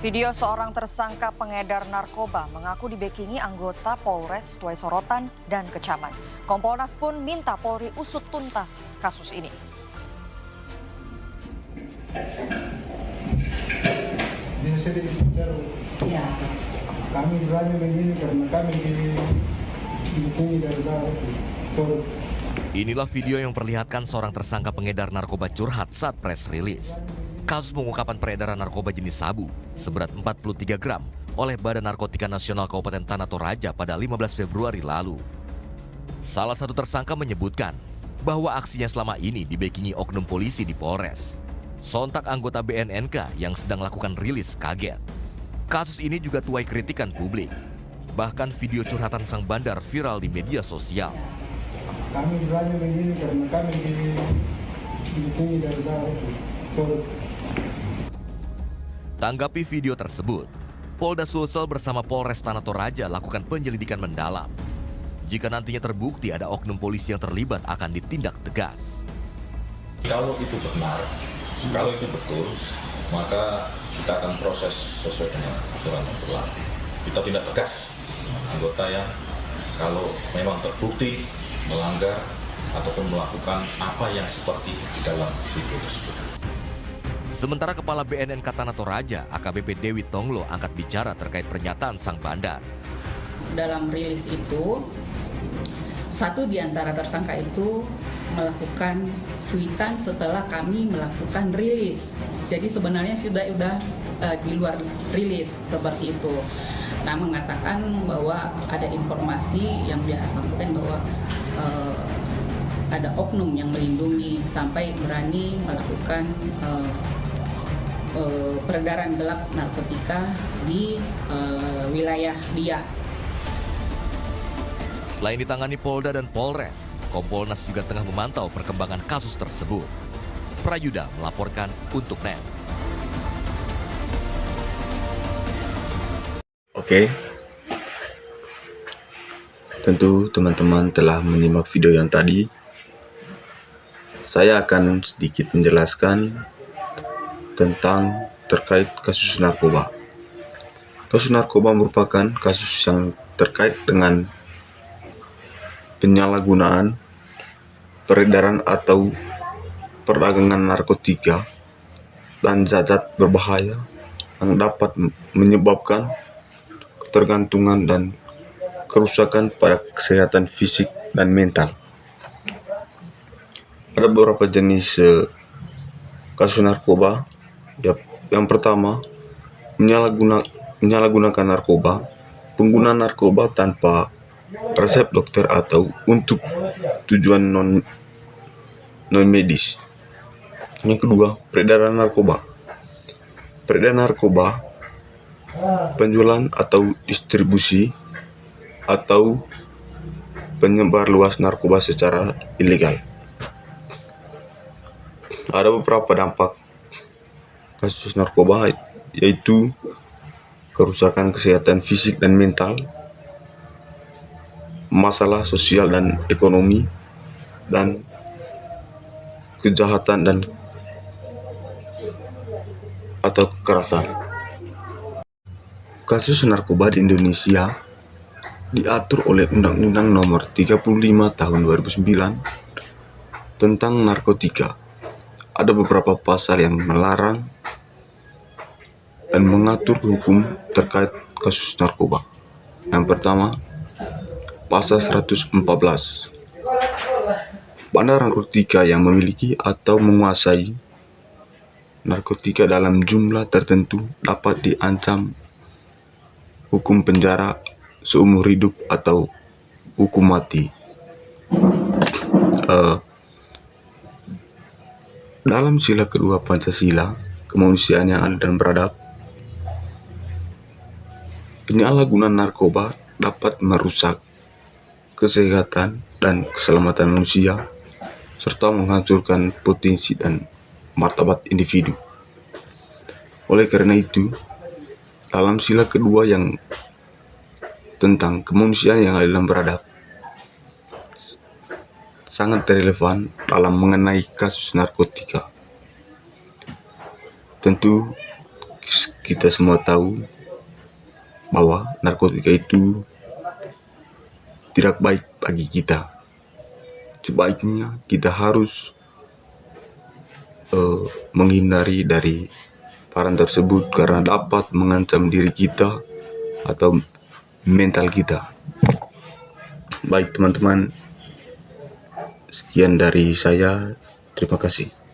Video seorang tersangka pengedar narkoba mengaku dibekingi anggota Polres tuai sorotan dan kecaman. Kompolnas pun minta Polri usut tuntas kasus ini. Ya. Kami berani begini karena kami dihubungi dari Inilah video yang memperlihatkan seorang tersangka pengedar narkoba curhat saat press release. Kasus pengungkapan peredaran narkoba jenis sabu seberat 43 gram oleh Badan Narkotika Nasional Kabupaten Tanah Toraja pada 15 Februari lalu. Salah satu tersangka menyebutkan bahwa aksinya selama ini dibekingi oknum polisi di Polres. Sontak anggota BNNK yang sedang lakukan rilis kaget. Kasus ini juga tuai kritikan publik. Bahkan video curhatan sang bandar viral di media sosial. Kami berani begini karena kami dihubungi dari Tanggapi video tersebut, Polda Sulsel bersama Polres Tanah Toraja lakukan penyelidikan mendalam. Jika nantinya terbukti ada oknum polisi yang terlibat akan ditindak tegas. Kalau itu benar, kalau itu betul, maka kita akan proses sesuai dengan aturan yang berlaku. Kita tindak tegas anggota yang kalau memang terbukti melanggar ataupun melakukan apa yang seperti di dalam video tersebut. Sementara Kepala BNNK Tanah Toraja, AKBP Dewi Tonglo, angkat bicara terkait pernyataan sang bandar. Dalam rilis itu, satu di antara tersangka itu melakukan cuitan setelah kami melakukan rilis. Jadi sebenarnya sudah di luar rilis seperti itu. Nah, mengatakan bahwa ada informasi yang dia sampaikan bahwa ada oknum yang melindungi sampai berani melakukan peredaran gelap narkotika di wilayah dia. Selain ditangani Polda dan Polres, Kompolnas juga tengah memantau perkembangan kasus tersebut. Prayuda melaporkan untuk NET. Oke, tentu teman-teman telah menyimak video yang tadi. Saya akan sedikit menjelaskan tentang terkait kasus narkoba. Kasus narkoba merupakan kasus yang terkait dengan penyalahgunaan, peredaran atau perdagangan narkotika dan zat-zat berbahaya yang dapat menyebabkan ketergantungan dan kerusakan pada kesehatan fisik dan mental. Ada beberapa jenis kasus narkoba. Yang pertama, menyalahgunakan narkoba, penggunaan narkoba tanpa resep dokter atau untuk tujuan non medis. Yang kedua, peredaran narkoba. Peredaran narkoba, penjualan atau distribusi atau penyebar luas narkoba secara ilegal. Ada beberapa dampak kasus narkoba, yaitu kerusakan kesehatan fisik dan mental, masalah sosial dan ekonomi, dan kejahatan dan atau kekerasan. Kasus narkoba di Indonesia diatur oleh Undang-Undang Nomor 35 Tahun 2009 tentang narkotika. Ada beberapa pasal yang melarang dan mengatur hukum terkait kasus narkoba. Yang pertama, pasal 114. Bandar narkotika yang memiliki atau menguasai narkotika dalam jumlah tertentu dapat diancam hukum penjara seumur hidup atau hukum mati. Dalam sila kedua Pancasila, kemanusiaan yang adil dan beradab, penyalahgunaan narkoba dapat merusak kesehatan dan keselamatan manusia, serta menghancurkan potensi dan martabat individu. Oleh karena itu, dalam sila kedua yang tentang kemanusiaan yang adil dan beradab, sangat relevan dalam mengenai kasus narkotika. Tentu kita semua tahu bahwa narkotika itu tidak baik bagi kita. Sebaiknya kita harus menghindari dari barang tersebut karena dapat mengancam diri kita atau mental kita. Baik teman-teman, sekian dari saya. Terima kasih.